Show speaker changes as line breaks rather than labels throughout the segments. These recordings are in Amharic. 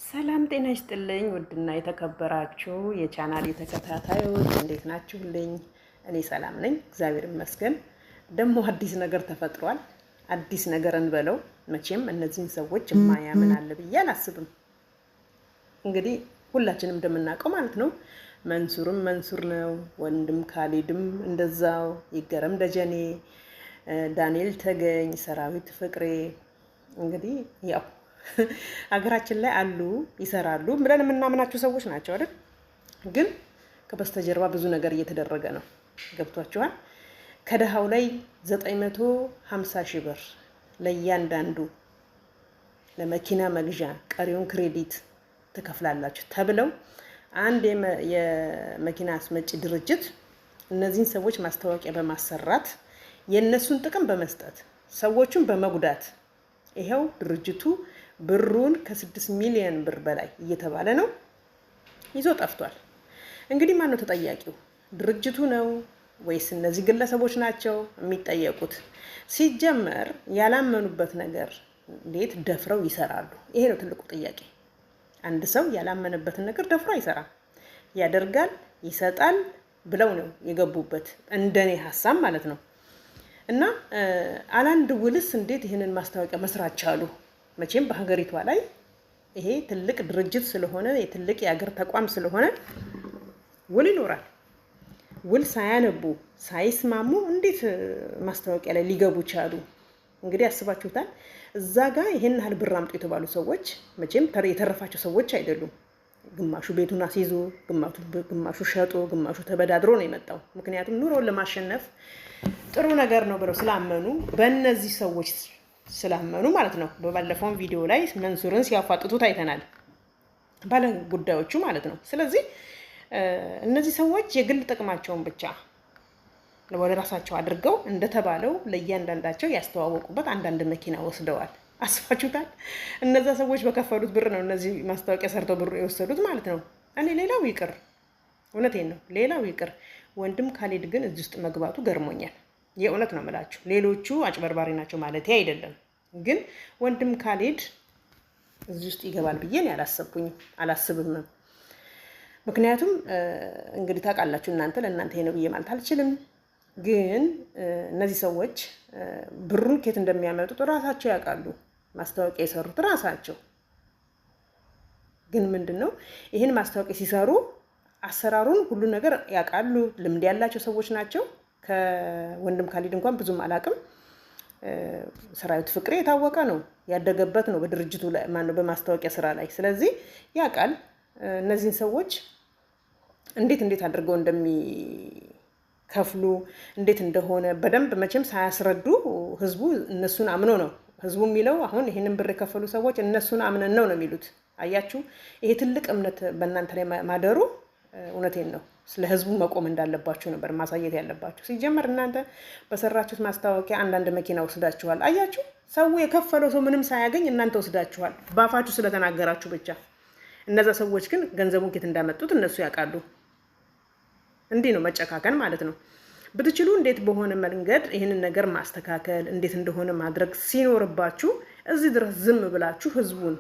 ሰላም ጤና ይስጥልኝ ውድና የተከበራችሁ የቻናሌ ተከታታዮች እንዴት ናችሁልኝ? እኔ ሰላም ነኝ፣ እግዚአብሔር ይመስገን። ደግሞ አዲስ ነገር ተፈጥሯል። አዲስ ነገር እንበለው። መቼም እነዚህን ሰዎች የማያምን አለ ብዬ አላስብም። እንግዲህ ሁላችንም እንደምናውቀው ማለት ነው መንሱርም መንሱር ነው፣ ወንድም ካሊድም እንደዛው፣ ይገረም ደጀኔ፣ ዳንኤል ተገኝ፣ ሰራዊት ፍቅሬ እንግዲህ ያው ሀገራችን ላይ አሉ ይሰራሉ ብለን የምናምናቸው ሰዎች ናቸው አይደል? ግን ከበስተጀርባ ብዙ ነገር እየተደረገ ነው። ገብቷችኋል? ከደሃው ላይ 950 ሺህ ብር ለእያንዳንዱ ለመኪና መግዣ ቀሪውን ክሬዲት ትከፍላላችሁ ተብለው አንድ የመኪና አስመጪ ድርጅት እነዚህን ሰዎች ማስታወቂያ በማሰራት የነሱን ጥቅም በመስጠት ሰዎቹን በመጉዳት ይሄው ድርጅቱ ብሩን ከ6 ሚሊዮን ብር በላይ እየተባለ ነው ይዞ ጠፍቷል። እንግዲህ ማን ነው ተጠያቂው? ድርጅቱ ነው ወይስ እነዚህ ግለሰቦች ናቸው የሚጠየቁት? ሲጀመር ያላመኑበት ነገር እንዴት ደፍረው ይሰራሉ? ይሄ ነው ትልቁ ጥያቄ። አንድ ሰው ያላመነበትን ነገር ደፍሮ አይሰራም። ያደርጋል፣ ይሰጣል ብለው ነው የገቡበት፣ እንደኔ ሀሳብ ማለት ነው። እና አላንድ ውልስ እንዴት ይህንን ማስታወቂያ መስራት ቻሉ? መቼም በሀገሪቷ ላይ ይሄ ትልቅ ድርጅት ስለሆነ የትልቅ የሀገር ተቋም ስለሆነ ውል ይኖራል። ውል ሳያነቡ ሳይስማሙ እንዴት ማስታወቂያ ላይ ሊገቡ ቻሉ? እንግዲህ አስባችሁታል። እዛ ጋር ይሄን ያህል ብር አምጡ የተባሉ ሰዎች መቼም የተረፋቸው ሰዎች አይደሉም። ግማሹ ቤቱን አስይዞ፣ ግማሹ ሸጦ፣ ግማሹ ተበዳድሮ ነው የመጣው። ምክንያቱም ኑሮውን ለማሸነፍ ጥሩ ነገር ነው ብለው ስላመኑ፣ በእነዚህ ሰዎች ስላመኑ ማለት ነው። በባለፈውን ቪዲዮ ላይ መንሱርን ሲያፋጥጡት አይተናል፣ ባለ ጉዳዮቹ ማለት ነው። ስለዚህ እነዚህ ሰዎች የግል ጥቅማቸውን ብቻ ወደ ራሳቸው አድርገው እንደተባለው ለእያንዳንዳቸው ያስተዋወቁበት አንዳንድ መኪና ወስደዋል። አስባችሁታል? እነዛ ሰዎች በከፈሉት ብር ነው እነዚህ ማስታወቂያ ሰርተው ብር የወሰዱት ማለት ነው። እኔ ሌላው ይቅር፣ እውነቴን ነው፣ ሌላው ይቅር። ወንድም ካሊድ ግን እዚህ ውስጥ መግባቱ ገርሞኛል። የእውነት ነው የምላችሁ። ሌሎቹ አጭበርባሪ ናቸው ማለት አይደለም፣ ግን ወንድም ካሊድ እዚህ ውስጥ ይገባል ብዬ አላስብም። ምክንያቱም እንግዲህ ታውቃላችሁ እናንተ፣ ለእናንተ ይሄ ነው ብዬ ማለት አልችልም። ግን እነዚህ ሰዎች ብሩን ከየት እንደሚያመጡት ራሳቸው ያውቃሉ። ማስታወቂያ የሰሩት ራሳቸው። ግን ምንድነው ይህን ማስታወቂያ ሲሰሩ አሰራሩን ሁሉ ነገር ያውቃሉ። ልምድ ያላቸው ሰዎች ናቸው። ከወንድም ካሊድ እንኳን ብዙም አላውቅም። ሰራዊት ፍቅሬ የታወቀ ነው፣ ያደገበት ነው በድርጅቱ ላይ ማነው በማስታወቂያ ስራ ላይ። ስለዚህ ያውቃል እነዚህን ሰዎች እንዴት አድርገው እንደሚከፍሉ እንዴት እንደሆነ በደንብ መቼም ሳያስረዱ ህዝቡ እነሱን አምኖ ነው ህዝቡ የሚለው። አሁን ይሄንን ብር የከፈሉ ሰዎች እነሱን አምነን ነው የሚሉት። አያችሁ፣ ይሄ ትልቅ እምነት በእናንተ ላይ ማደሩ እውነቴን ነው። ስለ ህዝቡ መቆም እንዳለባችሁ ነበር ማሳየት ያለባችሁ። ሲጀመር እናንተ በሰራችሁት ማስታወቂያ አንዳንድ መኪና ወስዳችኋል። አያችሁ፣ ሰው የከፈለው ሰው ምንም ሳያገኝ እናንተ ወስዳችኋል፣ ባፋችሁ ስለተናገራችሁ ብቻ። እነዛ ሰዎች ግን ገንዘቡን ከየት እንዳመጡት እነሱ ያውቃሉ። እንዲህ ነው መጨካከን ማለት ነው። ብትችሉ እንዴት በሆነ መንገድ ይህንን ነገር ማስተካከል እንዴት እንደሆነ ማድረግ ሲኖርባችሁ እዚህ ድረስ ዝም ብላችሁ ህዝቡን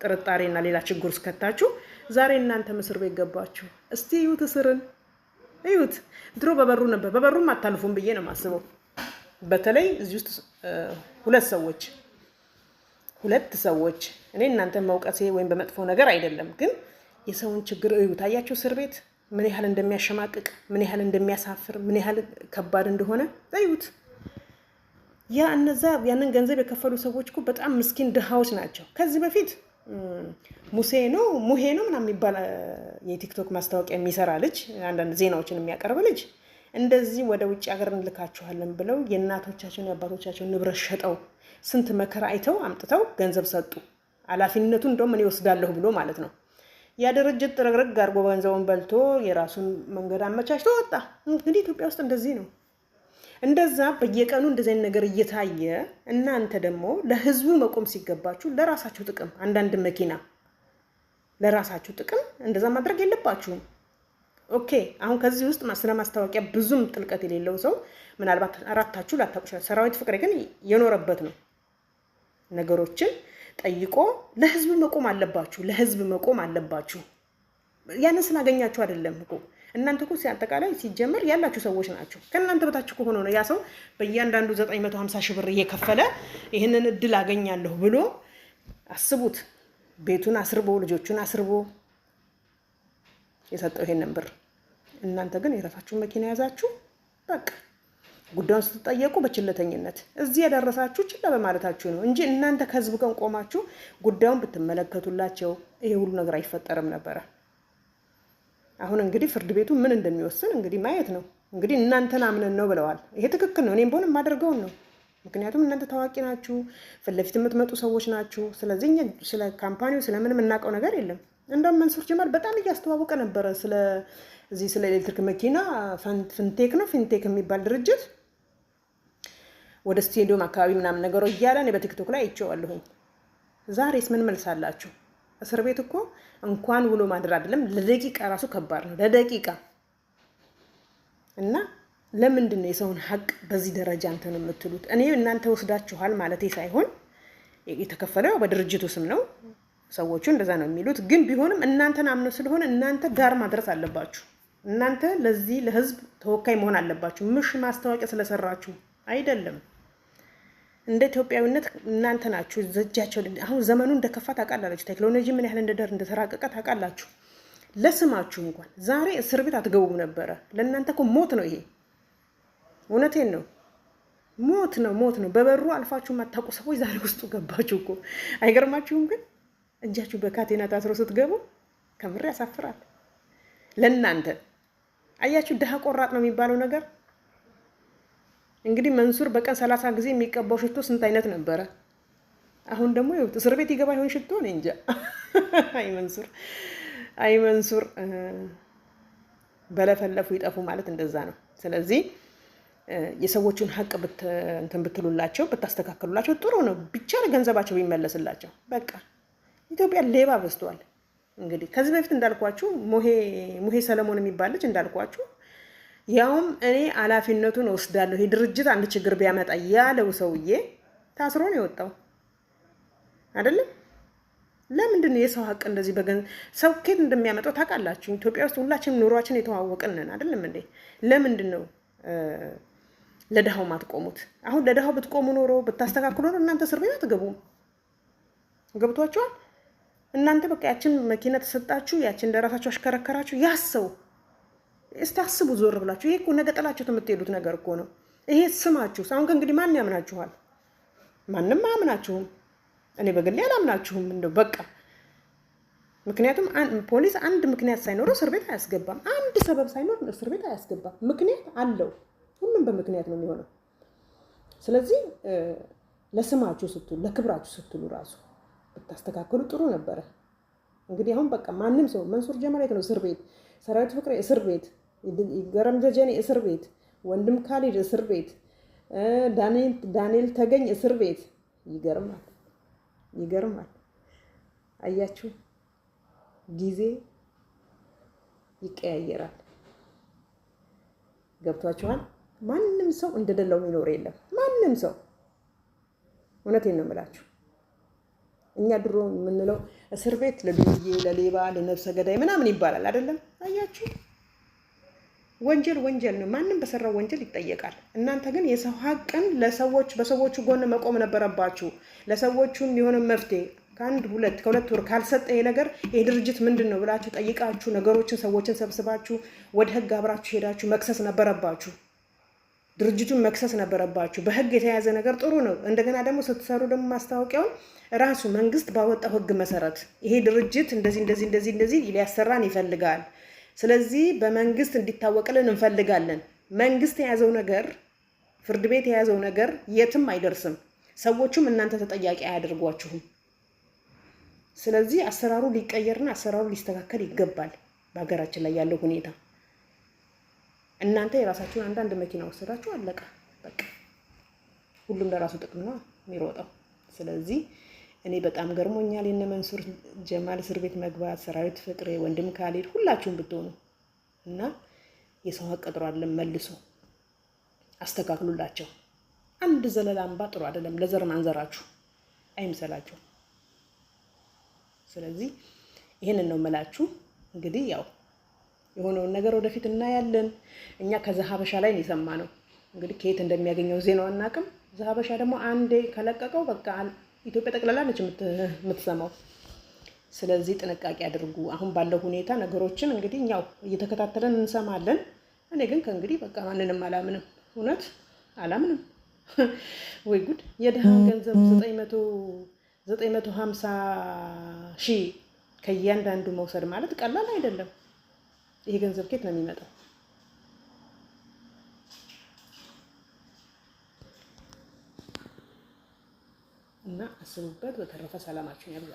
ጥርጣሬና ሌላ ችግር ውስጥ ከታችሁ ዛሬ እናንተ እስር ቤት ገባችሁ። እስቲ እዩት፣ እስርን እዩት። ድሮ በበሩ ነበር፣ በበሩም አታልፉም ብዬ ነው የማስበው። በተለይ እዚህ ውስጥ ሁለት ሰዎች እኔ እናንተ መውቀሴ ወይም በመጥፎ ነገር አይደለም፣ ግን የሰውን ችግር እዩት። አያችሁ እስር ቤት ምን ያህል እንደሚያሸማቅቅ፣ ምን ያህል እንደሚያሳፍር፣ ምን ያህል ከባድ እንደሆነ እዩት። ያንን ገንዘብ የከፈሉ ሰዎች እኮ በጣም ምስኪን ድሃዎች ናቸው። ከዚህ በፊት ሙሄ ነው ምናምን የሚባል የቲክቶክ ማስታወቂያ የሚሰራ ልጅ፣ አንዳንድ ዜናዎችን የሚያቀርብ ልጅ እንደዚህ ወደ ውጭ ሀገር እንልካችኋለን ብለው የእናቶቻቸውን የአባቶቻቸውን ንብረት ሸጠው ስንት መከራ አይተው አምጥተው ገንዘብ ሰጡ። ኃላፊነቱን እንደውም እኔ ወስዳለሁ ብሎ ማለት ነው። ያ ድርጅት ጥርግርግ አድርጎ ገንዘቡን በልቶ የራሱን መንገድ አመቻችቶ ወጣ። እንግዲህ ኢትዮጵያ ውስጥ እንደዚህ ነው። እንደዛ በየቀኑ እንደዚህ አይነት ነገር እየታየ እናንተ ደግሞ ለህዝቡ መቆም ሲገባችሁ ለራሳችሁ ጥቅም አንዳንድ መኪና ለራሳችሁ ጥቅም እንደዛ ማድረግ የለባችሁም። ኦኬ፣ አሁን ከዚህ ውስጥ ስለ ማስታወቂያ ብዙም ጥልቀት የሌለው ሰው ምናልባት አራታችሁ ላታውቁ ይችላል። ሰራዊት ፍቅሬ ግን የኖረበት ነው ነገሮችን ጠይቆ ለህዝብ መቆም አለባችሁ። ለህዝብ መቆም አለባችሁ። ያንን ስላገኛችሁ አይደለም እኮ እናንተ እኮ ሲያጠቃላይ ሲጀመር ያላችሁ ሰዎች ናችሁ። ከእናንተ በታች እኮ ሆኖ ነው ያ ሰው በእያንዳንዱ 950 ሺህ ብር እየከፈለ ይህንን እድል አገኛለሁ ብሎ አስቡት። ቤቱን አስርቦ ልጆቹን አስርቦ የሰጠው ይሄንን ብር። እናንተ ግን የራሳችሁን መኪና ያዛችሁ። በቃ ጉዳዩን ስትጠየቁ በችለተኝነት እዚህ ያደረሳችሁ ችላ በማለታችሁ ነው እንጂ እናንተ ከህዝብ ቀን ቆማችሁ ጉዳዩን ብትመለከቱላቸው ይሄ ሁሉ ነገር አይፈጠርም ነበረ። አሁን እንግዲህ ፍርድ ቤቱ ምን እንደሚወስን እንግዲህ ማየት ነው። እንግዲህ እናንተን አምነን ነው ብለዋል። ይሄ ትክክል ነው። እኔም በሆነ የማደርገውን ነው። ምክንያቱም እናንተ ታዋቂ ናችሁ፣ ፊት ለፊት የምትመጡ ሰዎች ናችሁ። ስለዚህ እኛ ስለ ካምፓኒው ስለምን የምናውቀው ነገር የለም። እንደውም መንሱር ጀማል በጣም እያስተዋወቀ ነበረ ስለ ኤሌክትሪክ መኪና ፊንቴክ የሚባል ድርጅት ወደ ስቴዲየም አካባቢ ምናምን ነገሮ እያለ እኔ በቲክቶክ ላይ አይቼዋለሁኝ። ዛሬስ ምን መልሳላችሁ? እስር ቤት እኮ እንኳን ውሎ ማድር አይደለም ለደቂቃ ራሱ ከባድ ነው። ለደቂቃ እና ለምንድን ነው የሰውን ሀቅ በዚህ ደረጃ እንትን የምትሉት? እኔ እናንተ ወስዳችኋል ማለቴ ሳይሆን የተከፈለው በድርጅቱ ስም ነው። ሰዎቹ እንደዛ ነው የሚሉት። ግን ቢሆንም እናንተን አምነው ስለሆነ እናንተ ዳር ማድረስ አለባችሁ። እናንተ ለዚህ ለህዝብ ተወካይ መሆን አለባችሁ። ምሽ ማስታወቂያ ስለሰራችሁ አይደለም። እንደ ኢትዮጵያዊነት እናንተ ናችሁ ዘጃቸው። አሁን ዘመኑ እንደከፋ ታውቃላችሁ። ቴክኖሎጂ ምን ያህል እንደተራቀቀ ታውቃላችሁ። ለስማችሁ እንኳን ዛሬ እስር ቤት አትገቡም ነበረ። ለእናንተ እኮ ሞት ነው ይሄ። እውነቴን ነው። ሞት ነው። በበሩ አልፋችሁ የማታውቁ ሰዎች ዛሬ ውስጡ ገባችሁ እኮ። አይገርማችሁም? ግን እጃችሁ በካቴና ታስሮ ስትገቡ ከምር ያሳፍራል። ለእናንተ አያችሁ፣ ድሃ ቆራጥ ነው የሚባለው ነገር። እንግዲህ መንሱር በቀን 30 ጊዜ የሚቀባው ሽቶ ስንት አይነት ነበረ? አሁን ደግሞ እስር ቤት ይገባ ይሆን ሽቶ? እኔ እንጃ። አይ መንሱር በለፈለፉ ይጠፉ ማለት እንደዛ ነው። ስለዚህ የሰዎቹን ሀቅ እንትን ብትሉላቸው ብታስተካክሉላቸው ጥሩ ነው። ብቻ ገንዘባቸው ቢመለስላቸው በቃ። ኢትዮጵያ ሌባ በዝቷል። እንግዲህ ከዚህ በፊት እንዳልኳችሁ ሙሄ ሰለሞን የሚባል ልጅ እንዳልኳችሁ ያውም እኔ ኃላፊነቱን ወስዳለሁ ይሄ ድርጅት አንድ ችግር ቢያመጣ ያለው ሰውዬ ታስሮ ነው የወጣው አይደለም? ለምንድን ነው የሰው ሀቅ እንደዚህ ሰው ከየት እንደሚያመጣው ታውቃላችሁ? ኢትዮጵያ ውስጥ ሁላችንም ኑሯችን የተዋወቅን ነን አይደለም እንዴ? ለምንድን ነው ለድሃው ማትቆሙት? አሁን ለድሃው ብትቆሙ ኖሮ ብታስተካክሉ ኖሮ እናንተ እስር ቤት አትገቡም። ገብቷችኋል? እናንተ በቃ ያችን መኪና ተሰጣችሁ፣ ያችን እንደራሳችሁ አሽከረከራችሁ። ያሰው እስቲ አስቡ ዞር ብላችሁ። ይሄ እኮ ነገ ጥላችሁት የምትሄዱት ነገር እኮ ነው። ይሄ ስማችሁ አሁን ከእንግዲህ ማን ያምናችኋል? ማንም አያምናችሁም። እኔ በግሌ አላምናችሁም እንደው በቃ። ምክንያቱም ፖሊስ አንድ ምክንያት ሳይኖረው እስር ቤት አያስገባም። አንድ ሰበብ ሳይኖር እስር ቤት አያስገባም። ምክንያት አለው። ሁሉም በምክንያት ነው የሚሆነው። ስለዚህ ለስማችሁ ስትሉ ለክብራችሁ ስትሉ ራሱ ብታስተካክሉ ጥሩ ነበረ። እንግዲህ አሁን በቃ ማንም ሰው መንሱር ጀማል ነው እስር ቤት፣ ሰራዊት ፍቅሬ እስር ቤት፣ ገረም ደጀኔ እስር ቤት፣ ወንድም ካሊድ እስር ቤት፣ ዳንኤል ተገኝ እስር ቤት። ይገርማል። አያችሁ፣ ጊዜ ይቀያየራል። ገብቷችኋል? ማንም ሰው እንደደለው የሚኖር የለም። ማንም ሰው እውነቴን ነው የምላችሁ። እኛ ድሮ የምንለው እስር ቤት ለዱርዬ፣ ለሌባ፣ ለነፍሰ ገዳይ ምናምን ይባላል አይደለም? አያችሁ፣ ወንጀል ነው። ማንም በሰራው ወንጀል ይጠየቃል። እናንተ ግን የሰው ሀቅን በሰዎቹ ጎን መቆም ነበረባችሁ። ለሰዎቹም የሆነ መፍትሄ ከሁለት ወር ካልሰጠ ይሄ ነገር ይሄ ድርጅት ምንድን ነው ብላችሁ ጠይቃችሁ ሰዎችን ሰብስባችሁ ወደ ህግ አብራችሁ ሄዳችሁ መክሰስ ነበረባችሁ። ድርጅቱን መክሰስ ነበረባችሁ። በህግ የተያዘ ነገር ጥሩ ነው። እንደገና ደግሞ ስትሰሩ ደግሞ ማስታወቂያውን ራሱ መንግስት ባወጣው ህግ መሰረት ይሄ ድርጅት እንደዚህ ሊያሰራን ይፈልጋል፣ ስለዚህ በመንግስት እንዲታወቅልን እንፈልጋለን። መንግስት የያዘው ነገር፣ ፍርድ ቤት የያዘው ነገር የትም አይደርስም። ሰዎቹም እናንተ ተጠያቂ አያደርጓችሁም። ስለዚህ አሰራሩ ሊቀየርና አሰራሩ ሊስተካከል ይገባል። በሀገራችን ላይ ያለው ሁኔታ እናንተ የራሳችሁን አንዳንድ መኪና ወሰዳችሁ፣ አለቀ በቃ። ሁሉም ለራሱ ጥቅም ነው የሚሮጠው። ስለዚህ እኔ በጣም ገርሞኛል የነ መንሱር ጀማል እስር ቤት መግባት፣ ሰራዊት ፍቅሬ፣ ወንድም ካሊድ ሁላችሁም ብትሆኑ እና የሰው ሀቅ ጥሩ አይደለም። መልሶ አስተካክሉላቸው። አንድ ዘለላ አምባ ጥሩ አይደለም። ለዘር ማንዘራችሁ አይምሰላችሁ። ስለዚህ ይሄንን ነው የምላችሁ። እንግዲህ ያው የሆነውን ነገር ወደፊት እናያለን። እኛ ከዘሀበሻ ላይ ነው የሰማነው። እንግዲህ ከየት እንደሚያገኘው ዜናው አናውቅም። ዘሀበሻ ደግሞ አንዴ ከለቀቀው በቃ ኢትዮጵያ ጠቅላላ ነች የምትሰማው። ስለዚህ ጥንቃቄ አድርጉ። አሁን ባለው ሁኔታ ነገሮችን እንግዲህ እኛው እየተከታተለን እንሰማለን። እኔ ግን ከእንግዲህ በቃ ማንንም አላምንም፣ እውነት አላምንም። ወይ ጉድ! የድሃን ገንዘብ 950 ሺህ ከእያንዳንዱ መውሰድ ማለት ቀላል አይደለም። ይሄ ገንዘብ ከየት ነው የሚመጣው? እና አስቡበት። በተረፈ ሰላማችሁን ያብዛል።